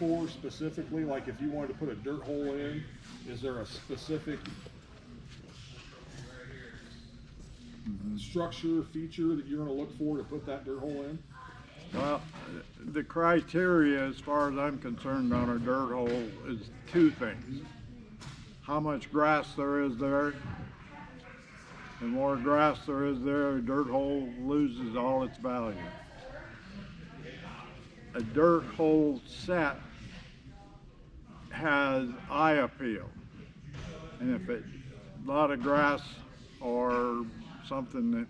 for specifically? Like if you wanted to put a dirt hole in, is there a specific structure, feature that you're going to look for to put that dirt hole in? Well, the criteria, as far as I'm concerned, on a dirt hole is two things. How much grass there is there. The more grass there is there, a dirt hole loses all its value. A dirt hole set has eye appeal. And if it's a lot of grass or something that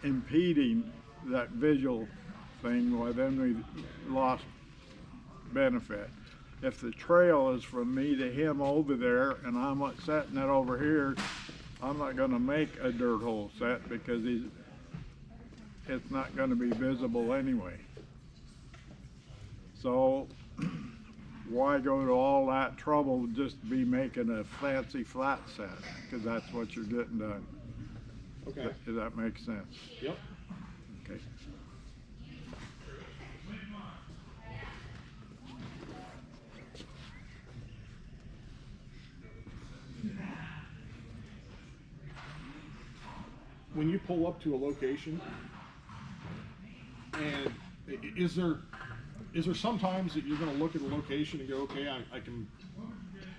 impeding that visual thing, well, then we lost benefit. If the trail is from me to him over there and I'm setting it over here, I'm not going to make a dirt hole set because it's not going to be visible anyway. So why go to all that trouble just to be making a fancy flat set? Because that's what you're getting done. Okay. Does that make sense? Yep. Okay. When you pull up to a location, and is there sometimes that you're going to look at a location and go, okay,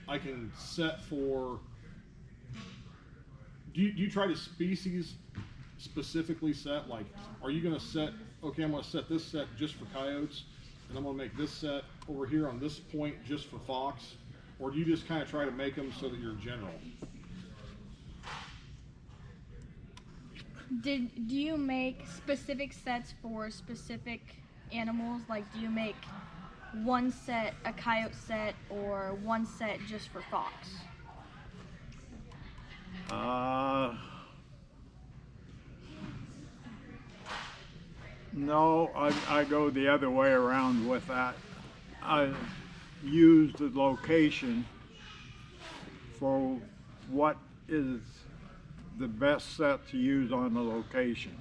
I can set for. Do you try to species specifically set? Like, are you going to set? Okay, I'm going to set this set just for coyotes, and I'm going to make this set over here on this point just for fox, or do you just kind of try to make them so that you're general? Do you make specific sets for specific animals? Like, do you make one set a coyote set or one set just for fox? No, I go the other way around with that. I use the location for what is the best set to use on the location.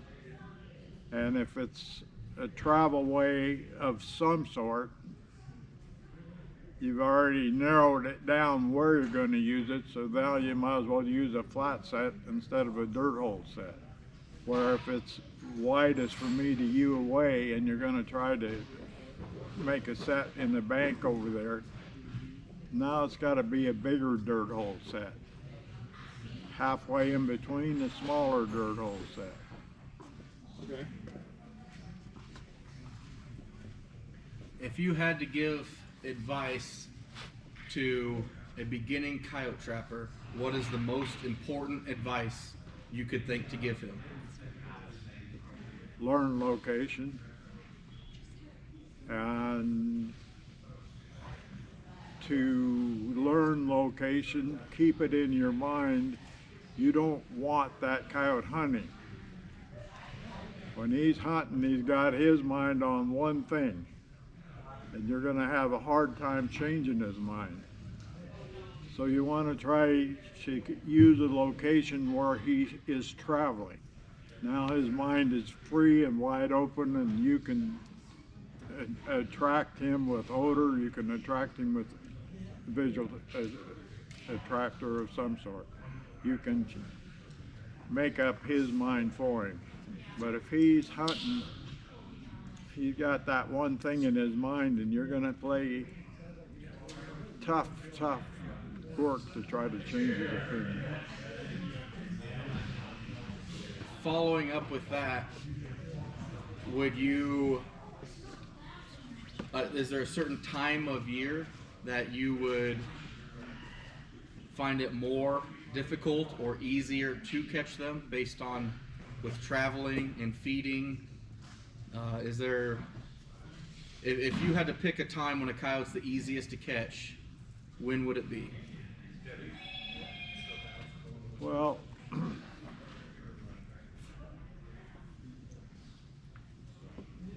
And if it's a travel way of some sort, you've already narrowed it down where you're going to use it, so now you might as well use a flat set instead of a dirt hole set. Where if it's widest for me to you away and you're going to try to make a set in the bank over there, now it's got to be a bigger dirt hole set. Halfway in between the smaller dirt hole set. Okay. If you had to give advice to a beginning coyote trapper, what is the most important advice you could think to give him? Learn location and to learn location, keep it in your mind. You don't want that coyote hunting. When he's hunting, he's got his mind on one thing, and you're going to have a hard time changing his mind. So you want to try to use a location where he is traveling. Now his mind is free and wide open, and you can attract him with odor, you can attract him with visual attractor of some sort. You can make up his mind for him. But if he's hunting, he's got that one thing in his mind, and you're going to play tough work to try to change his opinion. Following up with that, would you, is there a certain time of year that you would find it more difficult or easier to catch them based on with traveling and feeding? Is there, if you had to pick a time when a coyote's the easiest to catch, when would it be? Well,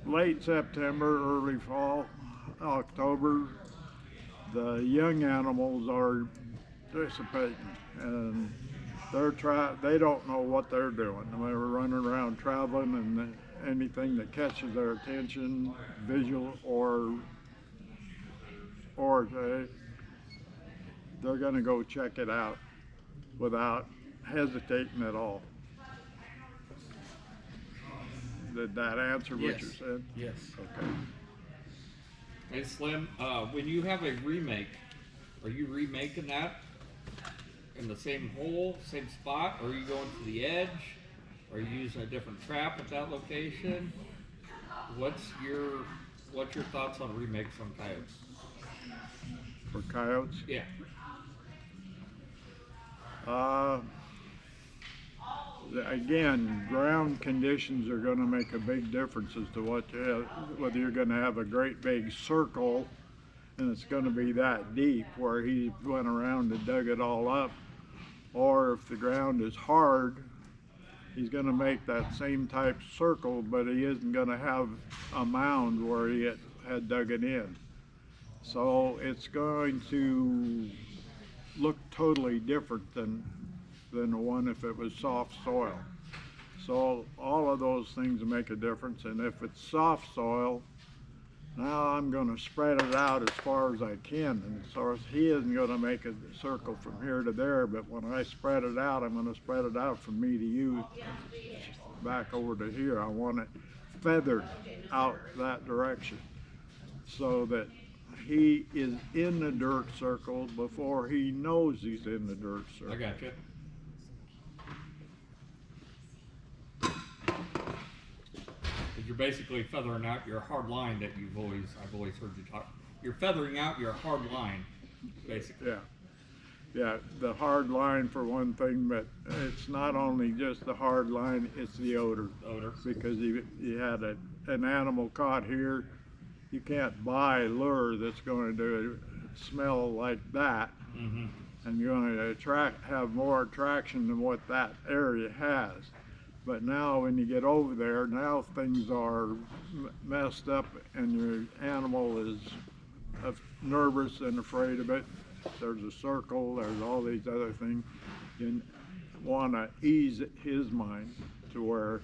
late September, early fall, October, the young animals are dissipating, and they don't know what they're doing. They're running around traveling, and anything that catches their attention, visual or forte, they're gonna go check it out without hesitating at all. Did that answer what you Yes. said? Yes. Okay. Hey Slim, when you have a remake, are you remaking that in the same hole, same spot, or are you going to the edge? Are you using a different trap at that location? What's your thoughts on remakes on coyotes? For coyotes? Yeah. Again, ground conditions are going to make a big difference as to what you have, whether you're going to have a great big circle and it's going to be that deep where he went around and dug it all up, or if the ground is hard, he's going to make that same type circle, but he isn't going to have a mound where he had dug it in. So it's going to look totally different than the one if it was soft soil. So all of those things make a difference, and if it's soft soil, now I'm going to spread it out as far as I can, and so he isn't going to make a circle from here to there, but when I spread it out, I'm going to spread it out from me to you back over to here. I want it feathered out that direction so that he is in the dirt circle before he knows he's in the dirt circle. I got you. You're basically feathering out your hard line that I've always heard you talk. You're feathering out your hard line, basically. Yeah, the hard line for one thing, but it's not only just the hard line, it's the odor. Odor. Because you had an animal caught here, you can't buy lure that's going to smell like that. Mm-hmm. And you're going to have more attraction than what that area has. But now when you get over there, now things are messed up and your animal is nervous and afraid of it. There's a circle, there's all these other things. You want to ease his mind to where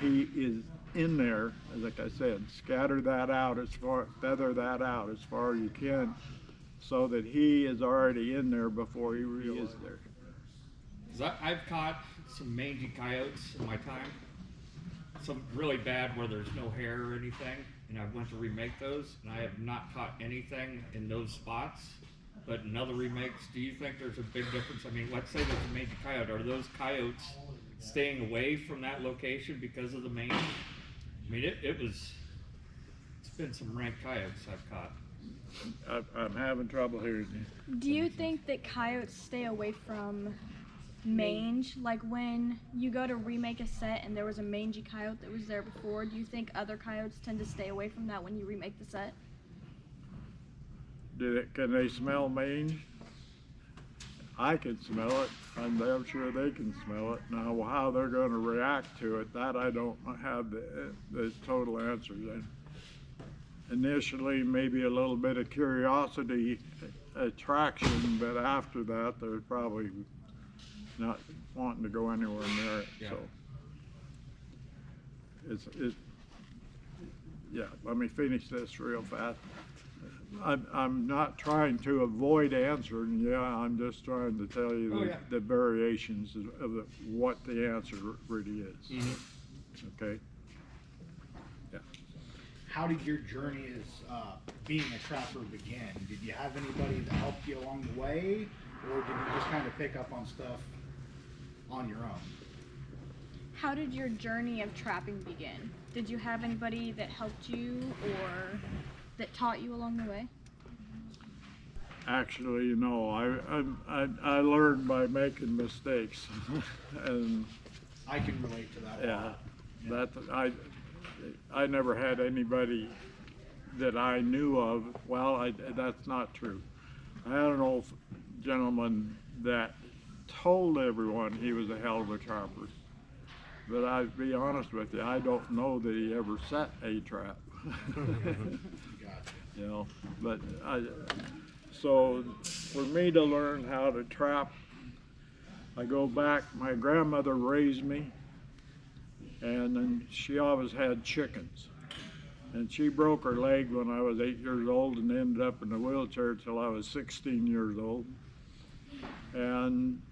he is in there, like I said, scatter that out feather that out as far as you can so that he is already in there before he really is there. 'Cause I've caught some mangy coyotes in my time. Some really bad where there's no hair or anything, and I went to remake those, and I have not caught anything in those spots. But in other remakes, do you think there's a big difference? I mean, let's say there's a mangy coyote. Are those coyotes staying away from that location because of the mange? I mean, it's been some rank coyotes I've caught. I'm having trouble hearing you. Do you think that coyotes stay away from mange? Like when you go to remake a set and there was a mangy coyote that was there before, do you think other coyotes tend to stay away from that when you remake the set? Can they smell mange? I can smell it. I'm damn sure they can smell it. Now, how they're going to react to it, that I don't have the total answer then. Initially, maybe a little bit of curiosity, attraction, but after that, they're probably not wanting to go anywhere near it. Yeah. So yeah, let me finish this real fast. I'm not trying to avoid answering, I'm just trying to tell you the variations of what the answer really is. Mm-hmm. Okay? Yeah. How did your journey as being a trapper begin? Did you have anybody that helped you along the way, or did you just kind of pick up on stuff on your own? How did your journey of trapping begin? Did you have anybody that helped you or that taught you along the way? Actually, no. I learned by making mistakes, and I can relate to that. yeah, I never had anybody that I knew of. Well, that's not true. I had an old gentleman that told everyone he was a hell of a trapper. But I'll be honest with you, I don't know that he ever set a trap. You know, but so for me to learn how to trap, I go back, my grandmother raised me, and then she always had chickens. And she broke her leg when I was 8 years old and ended up in a wheelchair till I was 16 years old. And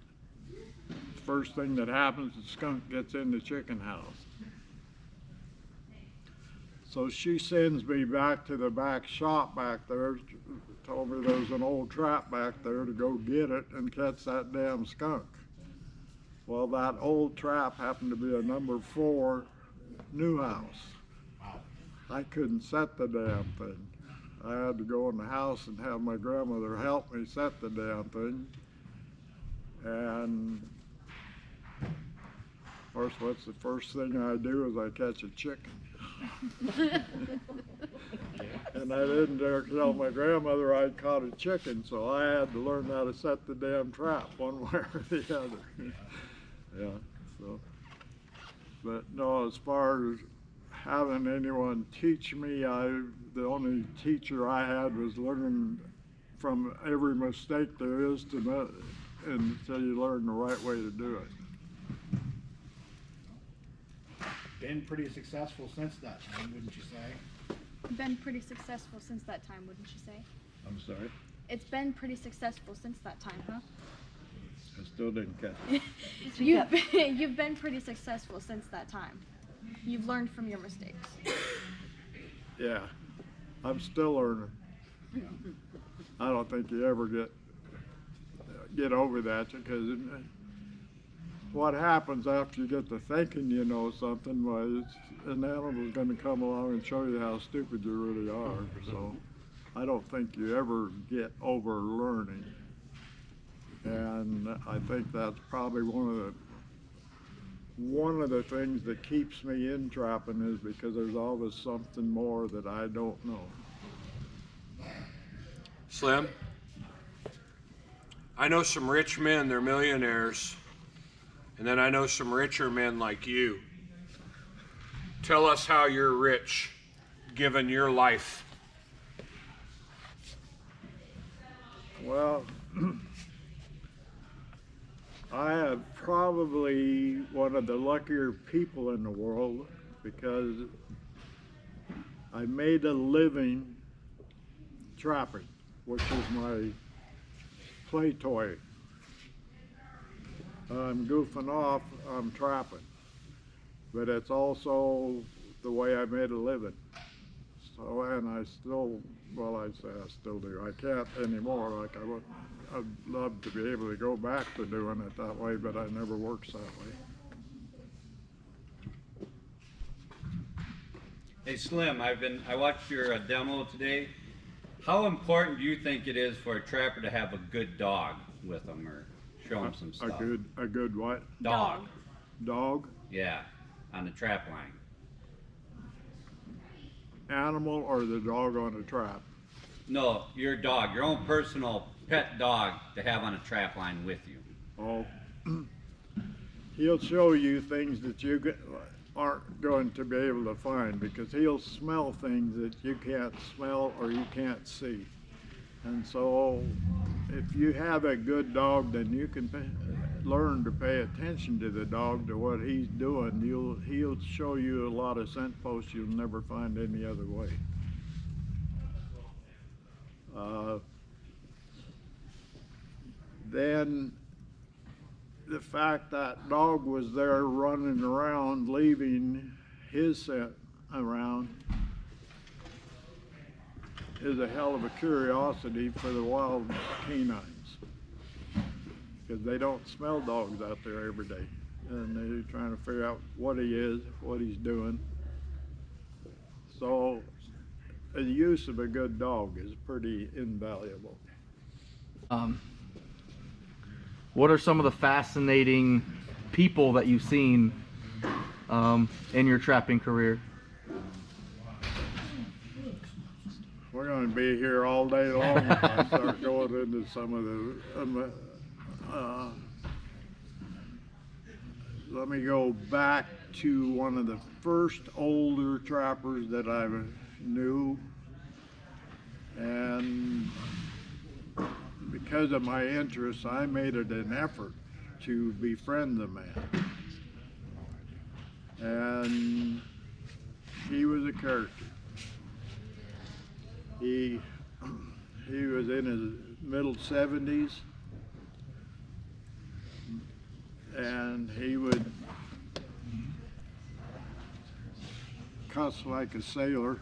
the first thing that happens, the skunk gets in the chicken house. So she sends me back to the back shop back there, told me there was an old trap back there to go get it and catch that damn skunk. Well, that old trap happened to be a number 4 new house. I couldn't set the damn thing. I had to go in the house and have my grandmother help me set the damn thing. And of course, what's the first thing I do is I catch a chicken. And I didn't dare tell my grandmother I'd caught a chicken, so I had to learn how to set the damn trap one way or the other. Yeah, so. But no, as far as having anyone teach me, the only teacher I had was learning from every mistake there is until you learn the right way to do it. Been pretty successful since that time, wouldn't you say? Been pretty successful since that time, wouldn't you say? I'm sorry? It's been pretty successful since that time, huh? I still didn't catch it. You've been pretty successful since that time. You've learned from your mistakes. Yeah, I'm still learning. I don't think you ever get over that, because what happens after you get to thinking you know something, well, an animal's going to come along and show you how stupid you really are. So I don't think you ever get over learning. And I think that's probably one of the things that keeps me in trapping, is because there's always something more that I don't know. Slim, I know some rich men, they're millionaires, and then I know some richer men like you. Tell us how you're rich, given your life. Well, I am probably one of the luckier people in the world, because I made a living trapping, which is my play toy. I'm goofing off, I'm trapping. But it's also the way I made a living. So, and I still, well, I say I still do. I can't anymore. Like I'd love to be able to go back to doing it that way, but I never works that way. Hey Slim, I watched your demo today. How important do you think it is for a trapper to have a good dog with them, or show them some stuff? A good what? Dog. Dog? Yeah, on the trap line. Animal or the dog on the trap? No, your dog, your own personal pet dog to have on a trap line with you. Oh, he'll show you things that you aren't going to be able to find, because he'll smell things that you can't smell or you can't see. And so if you have a good dog, then you can learn to pay attention to the dog, to what he's doing. He'll show you a lot of scent posts you'll never find any other way. Then the fact that dog was there running around, leaving his scent around, is a hell of a curiosity for the wild canines, because they don't smell dogs out there every day, and they're trying to figure out what he is, what he's doing. So the use of a good dog is pretty invaluable. What are some of the fascinating people that you've seen in your trapping career? We're going to be here all day long if I start going into some of the. Let me go back to one of the first older trappers that I knew, and because of my interests, I made it an effort to befriend the man. And he was a character. He was in his middle 70s, and he would cuss like a sailor.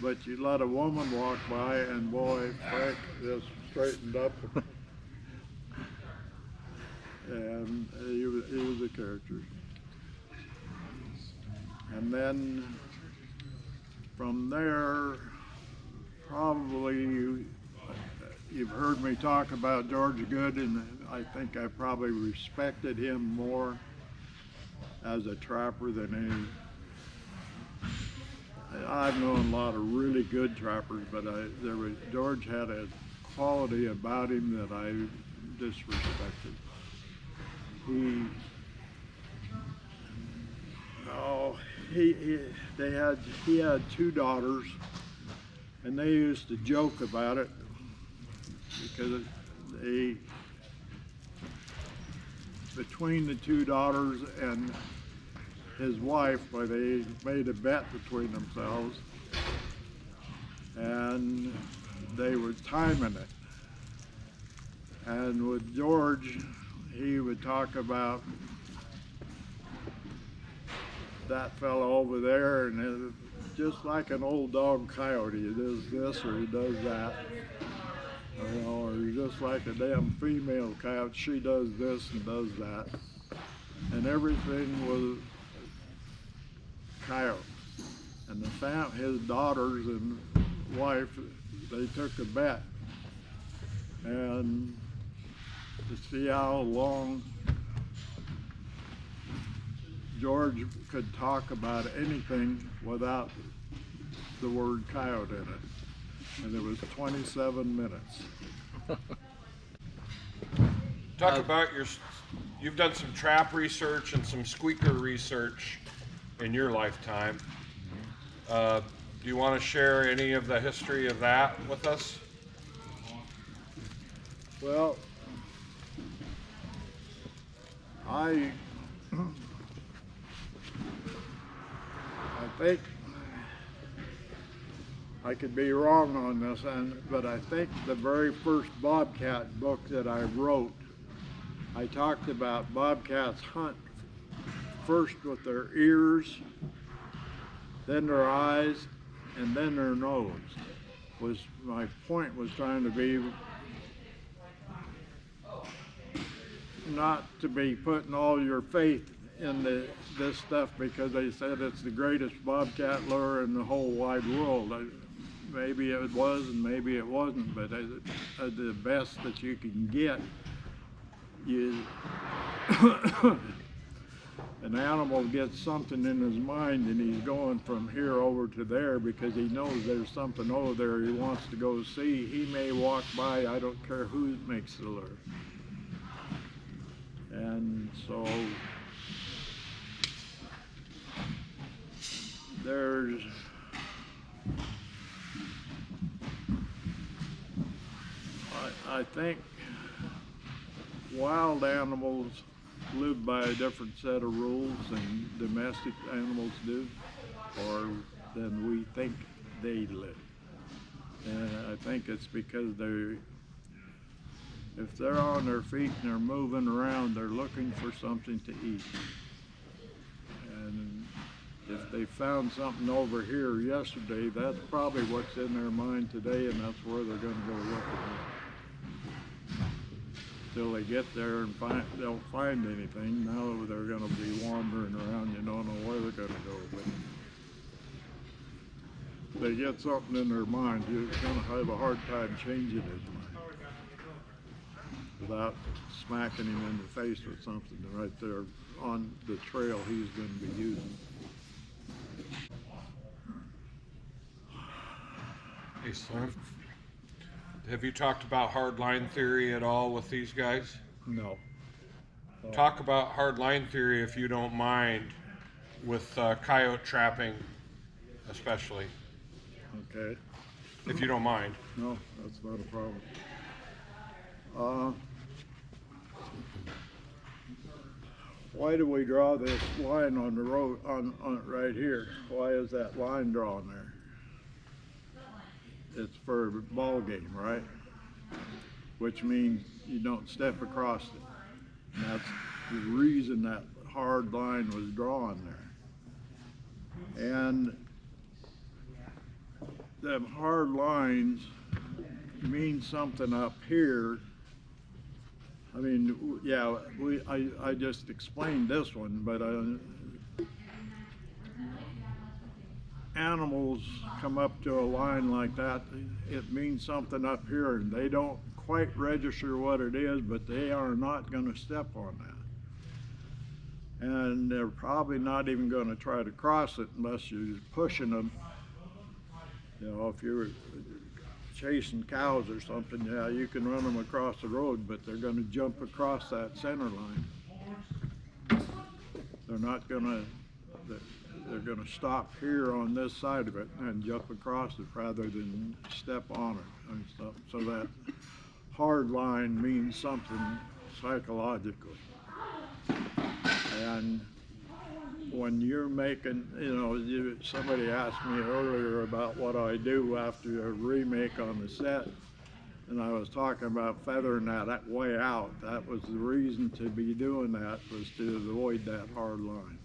But you let a woman walk by, and boy, Frank just straightened up. And he was a character. And then from there, probably you've heard me talk about George Good, and I think I probably respected him more as a trapper than any. I've known a lot of really good trappers, but George had a quality about him that I disrespected. He had two daughters, and they used to joke about it because between the two daughters and his wife, they made a bet between themselves, and they were timing it. And with George, he would talk about that fellow over there, and just like an old dog coyote, he does this or he does that, or just like a damn female coyote, she does this and does that, and everything was coyote. And his daughters and wife, they took a bet, and to see how long George could talk about anything without the word coyote in it. And it was 27 minutes. Talk about you've done some trap research and some squeaker research in your lifetime. Do you want to share any of the history of that with us? Well, I think I could be wrong on this, but I think the very first bobcat book that I wrote, I talked about bobcats hunt first with their ears, then their eyes, and then their nose. My point was trying to be not to be putting all your faith in this stuff because they said it's the greatest bobcat lure in the whole wide world. Maybe it was and maybe it wasn't, but the best that you can get, an animal gets something in his mind and he's going from here over to there because he knows there's something over there he wants to go see. He may walk by, I don't care who makes the lure. And so I think wild animals live by a different set of rules than domestic animals do, or than we think they live. And I think it's because if they're on their feet and they're moving around, they're looking for something to eat. And if they found something over here yesterday, that's probably what's in their mind today, and that's where they're going to go looking. Till they get there and they'll find anything. Now they're going to be wandering around. You don't know where they're going to go. But if they get something in their mind, you're going to have a hard time changing his mind without smacking him in the face with something right there on the trail he's going to be using. Hey, Slim, have you talked about hardline theory at all with these guys? No. Talk about hardline theory if you don't mind, with coyote trapping especially. Okay. If you don't mind. No, that's not a problem. Why do we draw this line on the road on it right here? Why is that line drawn there? it's for a ball game, right? Which means you don't step across it. And that's the reason that hard line was drawn there. And them hard lines mean something up here. I mean, yeah, I just explained this one, but animals come up to a line like that, it means something up here, and they don't quite register what it is, but they are not going to step on that. And they're probably not even going to try to cross it unless you're pushing them. You know, if you're chasing cows or something, yeah, you can run them across the road, but they're going to jump across that center line. They're not going to, they're going to stop here on this side of it and jump across it rather than step on it and stuff. So that hard line means something psychologically. And when you're making, you know, somebody asked me earlier about what I do after a remake on the set, and I was talking about feathering that way out. That was the reason to be doing that, was to avoid that hard line.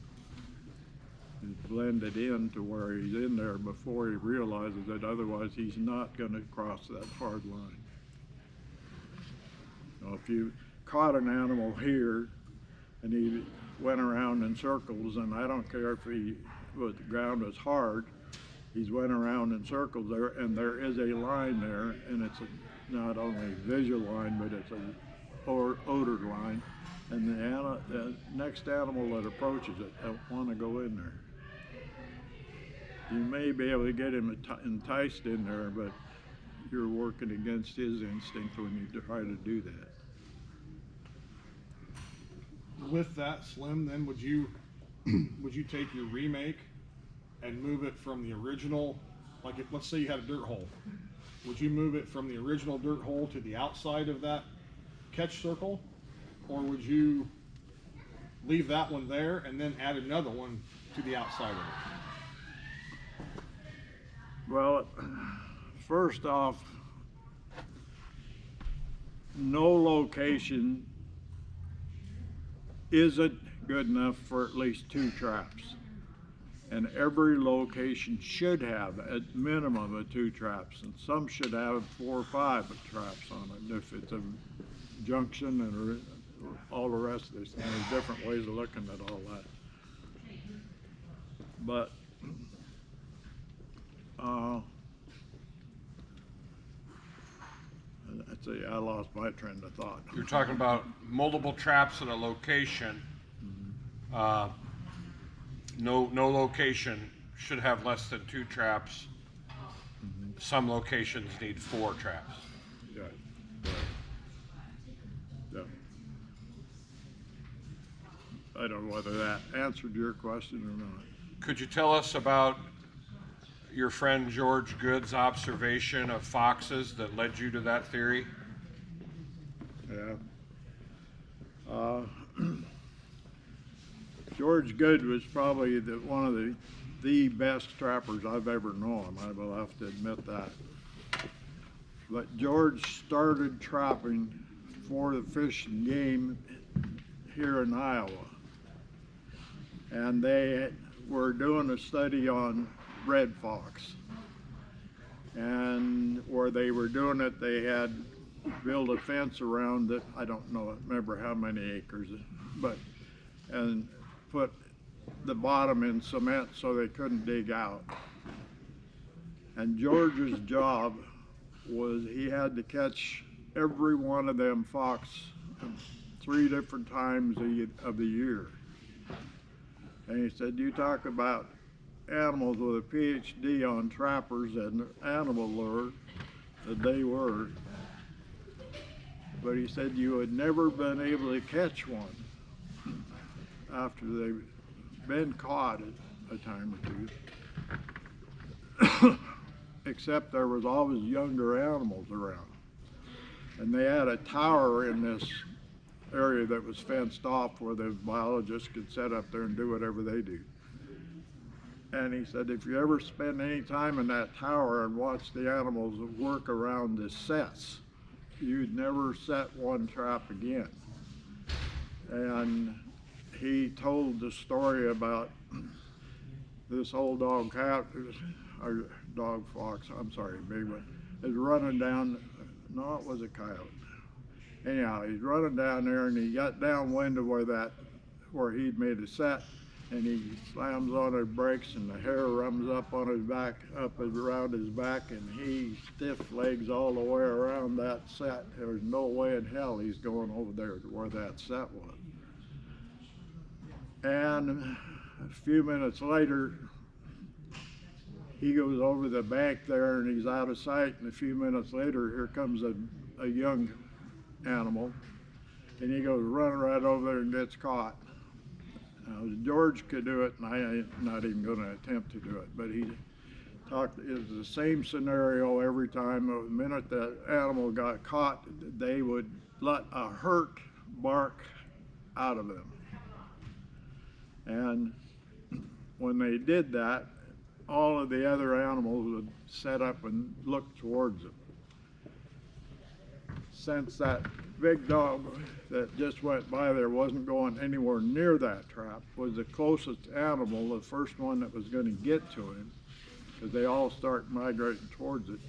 And blend it in to where he's in there before he realizes that otherwise he's not going to cross that hard line. Now, if you caught an animal here and he went around in circles, and I don't care if the ground is hard, he's went around in circles there, and there is a line there, and it's not only a visual line, but it's a odor line, and the next animal that approaches it don't want to go in there. You may be able to get him enticed in there, but you're working against his instinct when you try to do that. With that, Slim, then would you take your remake and move it from the original, like let's say you had a dirt hole, would you move it from the original dirt hole to the outside of that catch circle, or would you leave that one there and then add another one to the outside of it? Well, first off, no location isn't good enough for at least 2 traps. And every location should have at minimum of 2 traps, and some should have 4 or 5 traps on it if it's a junction and all the rest of this. And there's different ways of looking at all that. But I'd say I lost my train of thought. You're talking about multiple traps at a location. No location should have less than 2 traps. Some locations need 4 traps. Yeah. Yeah. I don't know whether that answered your question or not. Could you tell us about your friend George Good's observation of foxes that led you to that theory? Yeah. George Good was probably one of the best trappers I've ever known. I will have to admit that. But George started trapping for the Fish and Game here in Iowa. And they were doing a study on red fox. And where they were doing it, they had built a fence around it. I don't remember how many acres, and put the bottom in cement so they couldn't dig out. And George's job was he had to catch every one of them fox 3 different times of the year. And he said, you talk about animals with a PhD on trappers and animal lure, that they were. But he said you had never been able to catch one after they've been caught a time or 2. Except there was always younger animals around. And they had a tower in this area that was fenced off where the biologists could set up there and do whatever they do. And he said, if you ever spend any time in that tower and watch the animals work around the sets, you'd never set one trap again. And he told the story about this old dog cat, or dog fox, I'm sorry, big one, is running down, no, it was a coyote. Anyhow, he's running down there and he got downwind of where he'd made a set, and he slams on his brakes and the hair runs up on his back, up around his back, and he stiff legs all the way around that set. There's no way in hell he's going over there to where that set was. And a few minutes later, he goes over the bank there and he's out of sight, and a few minutes later, here comes a young animal, and he goes running right over there and gets caught. Now, George could do it, and I ain't not even going to attempt to do it, but he talked, it was the same scenario every time. The minute that animal got caught, they would let a hurt bark out of them. And when they did that, all of the other animals would set up and look towards them. Since that big dog that just went by there wasn't going anywhere near that trap, was the closest animal, the first one that was going to get to him, because they all start migrating towards it.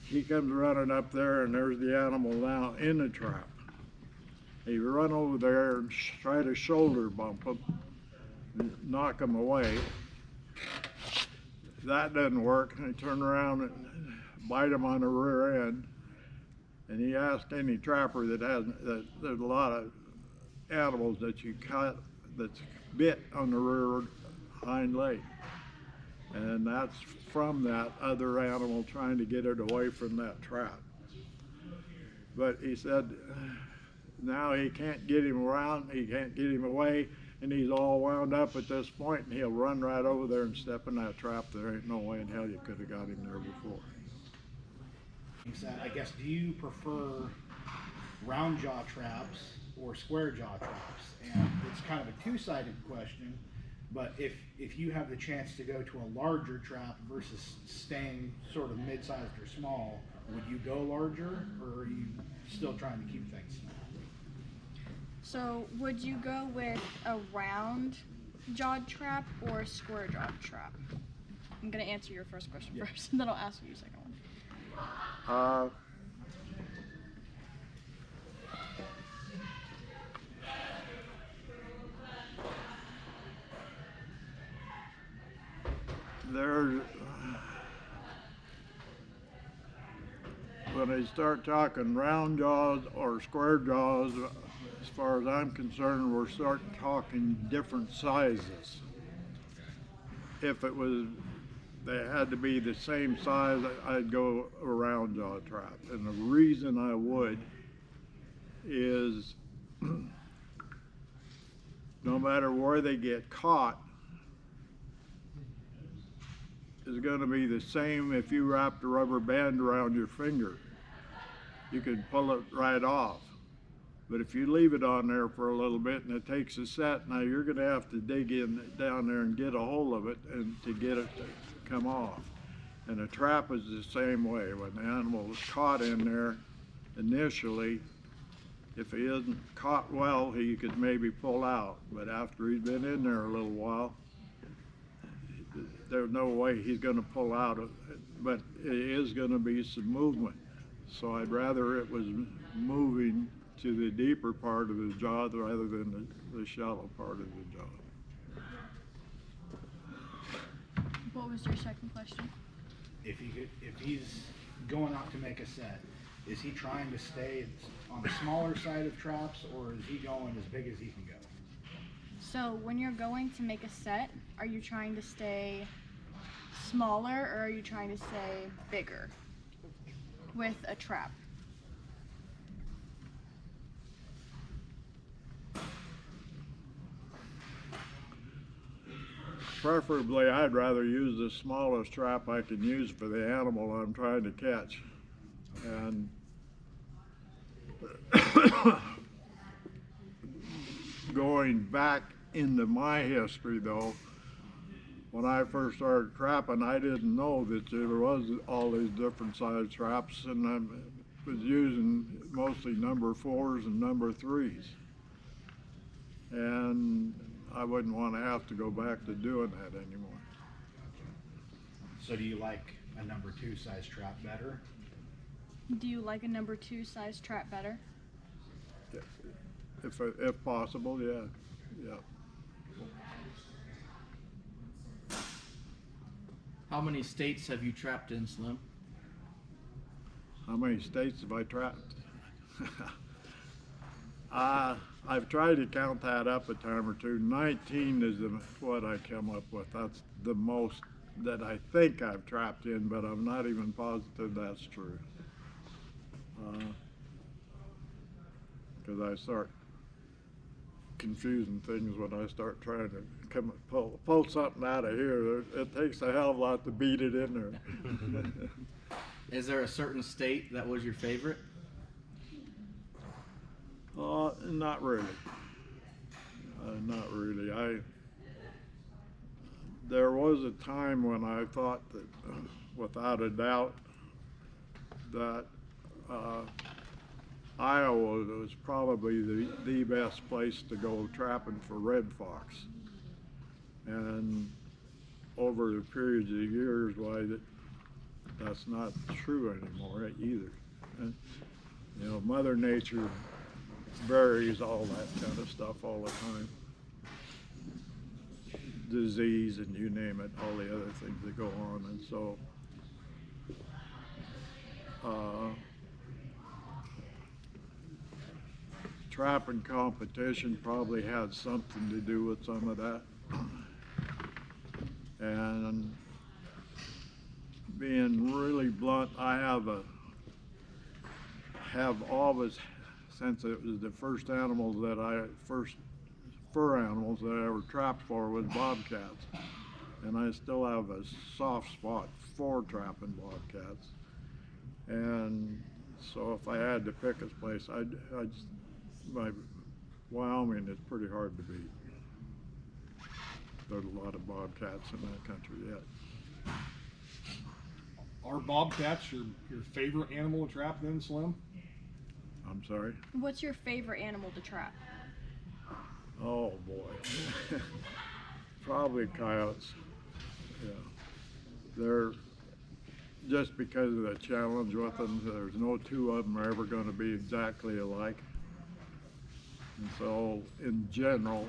He comes running up there, and there's the animal now in the trap. He run over there and try to shoulder bump him, knock him away. That doesn't work, and he turn around and bite him on the rear end. And he asked any trapper that there's a lot of animals that you cut that's bit on the rear hind leg. And that's from that other animal trying to get it away from that trap. But he said now he can't get him around, he can't get him away, and he's all wound up at this point, and he'll run right over there and step in that trap. There ain't no way in hell you could have got him there before. I guess, do you prefer round jaw traps or square jaw traps? And it's kind of a two-sided question, but if you have the chance to go to a larger trap versus staying sort of mid-sized or small, would you go larger, or are you still trying to keep things small? So would you go with a round jawed trap or a square jawed trap? I'm gonna answer your first question first, and then I'll ask you your second one. When they start talking round jaws or square jaws, as far as I'm concerned, we're starting talking different sizes. If it was, they had to be the same size, I'd go a round jaw trap. And the reason I would is no matter where they get caught, is going to be the same if you wrapped a rubber band around your finger. You can pull it right off. But if you leave it on there for a little bit and it takes a set, now you're going to have to dig in down there and get a hold of it and to get it to come off. And a trap is the same way. When the animal is caught in there initially, if he isn't caught well, he could maybe pull out. But after he's been in there a little while, there's no way he's going to pull out of it, but it is going to be some movement. So I'd rather it was moving to the deeper part of the jaw rather than the shallow part of the jaw. What was your second question? If he's going out to make a set, is he trying to stay on the smaller side of traps, or is he going as big as he can go? So when you're going to make a set, are you trying to stay smaller or are you trying to stay bigger with a trap? Preferably, I'd rather use the smallest trap I can use for the animal I'm trying to catch. And going back into my history though, when I first started trapping, I didn't know that there was all these different size traps, and I was using mostly number 4s and number 3s. And I wouldn't want to have to go back to doing that anymore. So do you like a number 2 size trap better? Do you like a number 2 size trap better? If possible, yeah, yeah. How many states have you trapped in, Slim? How many states have I trapped? I've tried to count that up a time or two. 19 is what I come up with. That's the most that I think I've trapped in, but I'm not even positive that's true. Because I start confusing things when I start trying to pull something out of here. It takes a hell of a lot to beat it in there. Is there a certain state that was your favorite? Not really. Not really. There was a time when I thought that, without a doubt, that Iowa was probably the best place to go trapping for red fox. And over the periods of years, that's not true anymore either. And, Mother Nature varies all that kind of stuff all the time. Disease and you name it, all the other things that go on. And so trapping competition probably had something to do with some of that. And being really blunt, I have always, since it was the first fur animals that I ever trapped for was bobcats. And I still have a soft spot for trapping bobcats. And so if I had to pick a place, Wyoming is pretty hard to beat. There's a lot of bobcats in that country yet. Are bobcats your favorite animal to trap then, Slim? I'm sorry? What's your favorite animal to trap? Oh boy. Probably coyotes. Yeah. They're, just because of the challenge with them, there's no two of them are ever going to be exactly alike. And so, in general,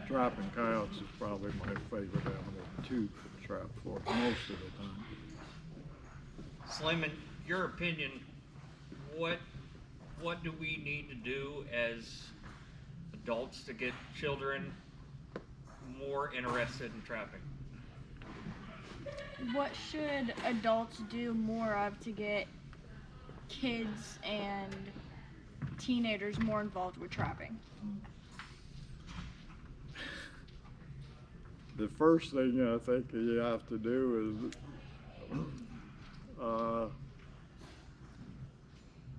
trapping coyotes is probably my favorite animal to trap for most of the time. Slim, in your opinion, what do we need to do as adults to get children more interested in trapping? What should adults do more of to get kids and teenagers more involved with trapping? The first thing I think you have to do is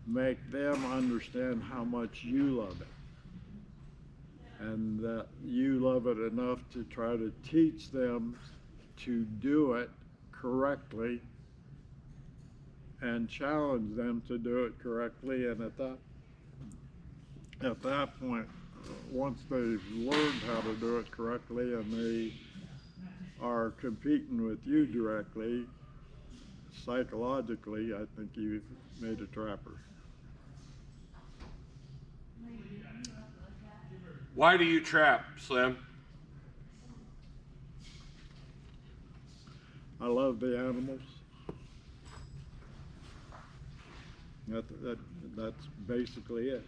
make them understand how much you love it, and that you love it enough to try to teach them to do it correctly and challenge them to do it correctly. And at that point, once they've learned how to do it correctly and they are competing with you directly, psychologically, I think you've made a trapper. Why do you trap, Slim? I love the animals. That's basically it.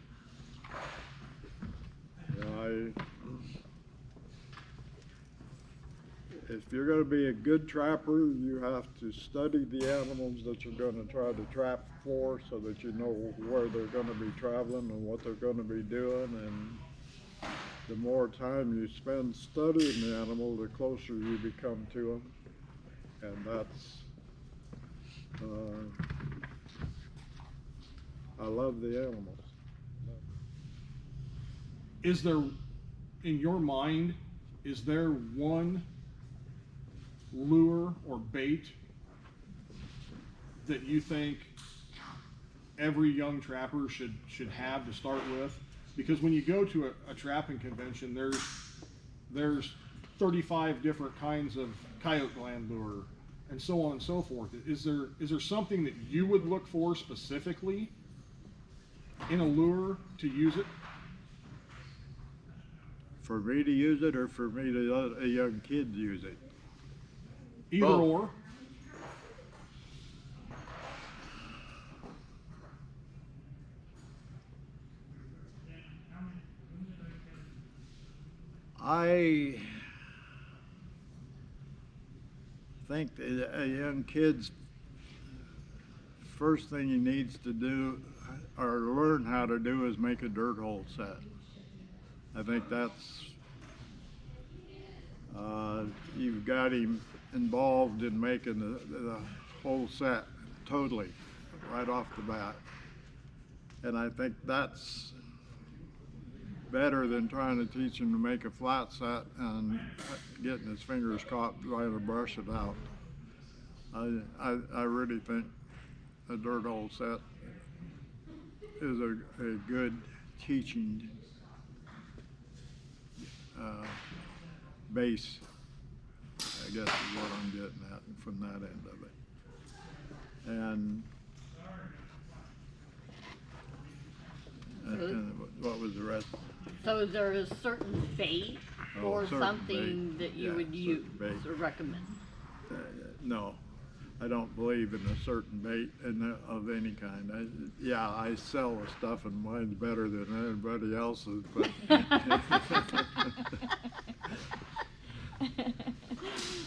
If you're going to be a good trapper, you have to study the animals that you're going to try to trap for, so that you know where they're going to be traveling and what they're going to be doing. And the more time you spend studying the animal, the closer you become to them. And that's, I love the animals. Is there, in your mind, is there one lure or bait that you think every young trapper should have to start with? Because when you go to a trapping convention, there's 35 different kinds of coyote gland lure and so on and so forth. Is there something that you would look for specifically in a lure to use it? For me to use it, or for me to let a young kid use it? Either Both. or. I think that a young kid's first thing he needs to do or learn how to do is make a dirt hole set. I think that's, you've got him involved in making the whole set totally right off the bat. And I think that's better than trying to teach him to make a flat set and getting his fingers caught trying to brush it out. I really think a dirt hole set is a good teaching base, I guess is what I'm getting at from that end of it. And what was the rest? So is there a certain bait Oh, or certain something bait. that you Yeah, would certain use bait. or recommend? No, I don't believe in a certain bait of any kind. I sell the stuff and mine's better than anybody else's, but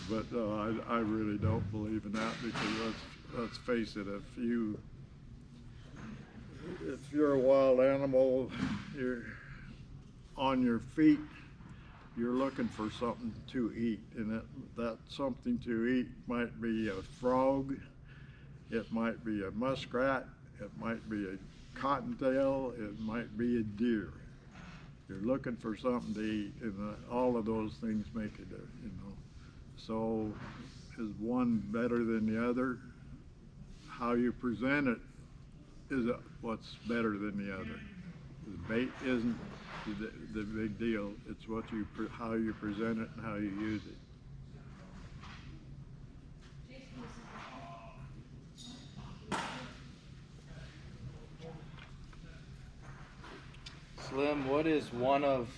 but no, I really don't believe in that, because let's face it, if you're a wild animal, you're on your feet, you're looking for something to eat, and that something to eat might be a frog, it might be a muskrat, it might be a cottontail, it might be a deer. You're looking for something to eat, and all of those things make it, So is one better than the other? How you present it is what's better than the other. The bait isn't the big deal. It's how you present it and how you use it. Slim, what is one of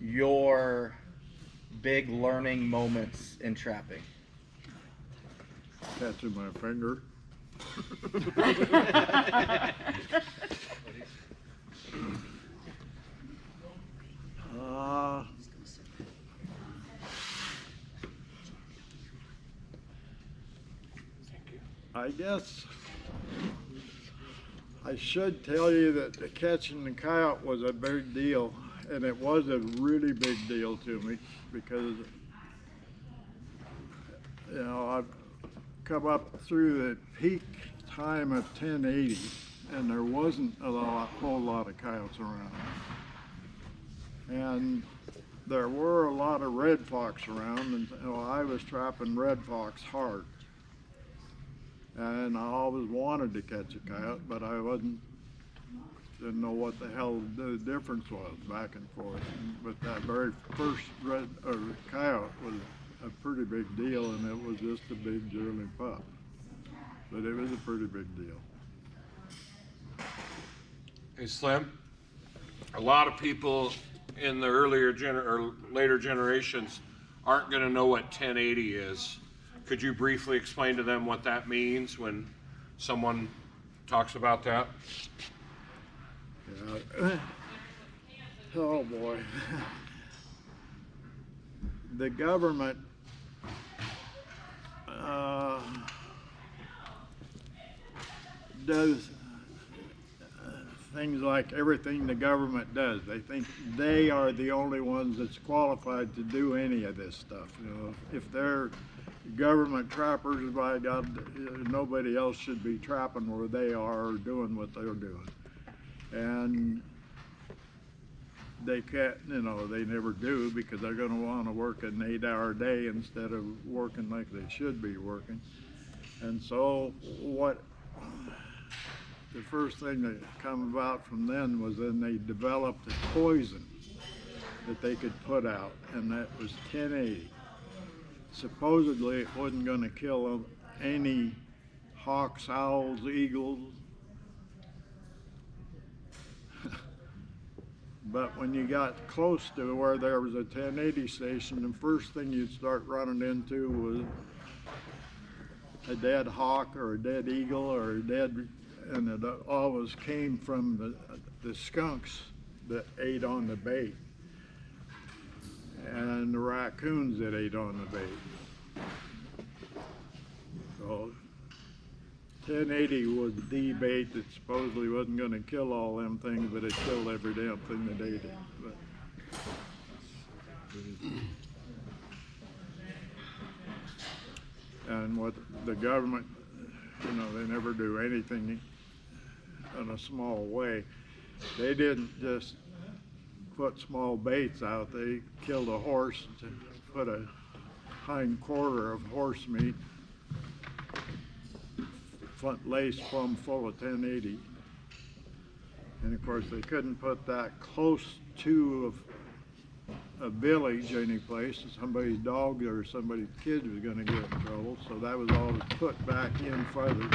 your big learning moments in trapping? Catching my finger. I guess I should tell you that catching the coyote was a big deal, and it was a really big deal to me, because I've come up through the peak time of 1080, and there wasn't a whole lot of coyotes around, and there were a lot of red fox around, and I was trapping red fox hard. And I always wanted to catch a coyote, but I didn't know what the hell the difference was back and forth. But that very first coyote was a pretty big deal, and it was just a big yearling pup. But it was a pretty big deal. Hey, Slim, a lot of people in the later generations aren't going to know what 1080 is. Could you briefly explain to them what that means when someone talks about that? Yeah. Oh boy. The government does things like everything the government does. They think they are the only ones that's qualified to do any of this stuff. If they're government trappers, by God, nobody else should be trapping where they are or doing what they're doing. And they can't, you know, they never do because they're going to want to work an 8-hour day instead of working like they should be working. And so the first thing that come about from then was then they developed a poison that they could put out, and that was 1080. Supposedly it wasn't going to kill any hawks, owls, eagles. But when you got close to where there was a 1080 station, the first thing you'd start running into was a dead hawk or a dead eagle or a dead, and it always came from the skunks that ate on the bait and the raccoons that ate on the bait. So 1080 was the bait that supposedly wasn't going to kill all them things, but it killed every damn thing that ate it. But and what the government, you know, they never do anything in a small way. They didn't just put small baits out. They killed a horse to put a hind quarter of horse meat, front lace plumb full of 1080. And of course they couldn't put that close to a village any place. Somebody's dog or somebody's kid was going to get in trouble, so that was always put back in further.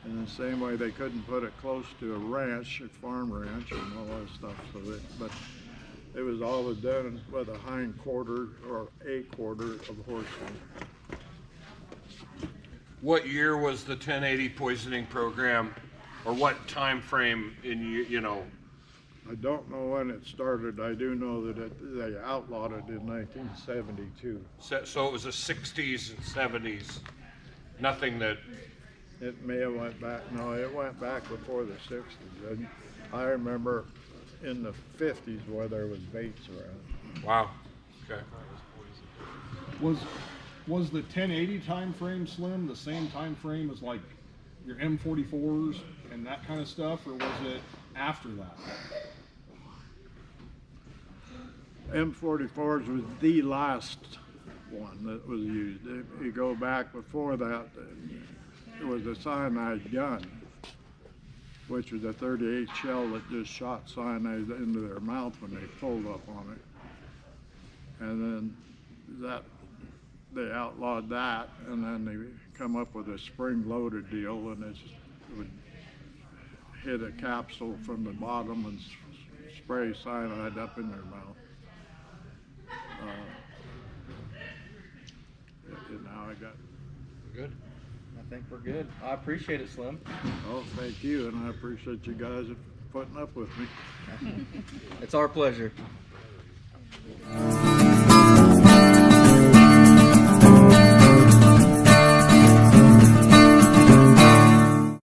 In the same way they couldn't put it close to a ranch, a farm ranch and all that stuff. But it was always done with a hind quarter or a quarter of horse meat. What year was the 1080 poisoning program, or what time frame in you know? I don't know when it started. I do know that they outlawed it in 1972. So it was the 60s and 70s. Nothing that. It may have went back. No, it went back before the 60s. And I remember in the 50s where there was baits around. Wow. Okay. Was the 1080 time frame, Slim, the same time frame as like your M44s and that kind of stuff, or was it after that? M44s was the last one that was used. If you go back before that, it was a cyanide gun, which was a 38 shell that just shot cyanide into their mouth when they pulled up on it. And then they outlawed that, and then they come up with a spring-loaded deal, and it would hit a capsule from the bottom and spray cyanide up in their mouth. And now I got. Good. I think we're good. I appreciate it, Slim. Oh, thank you, and I appreciate you guys putting up with me. It's our pleasure.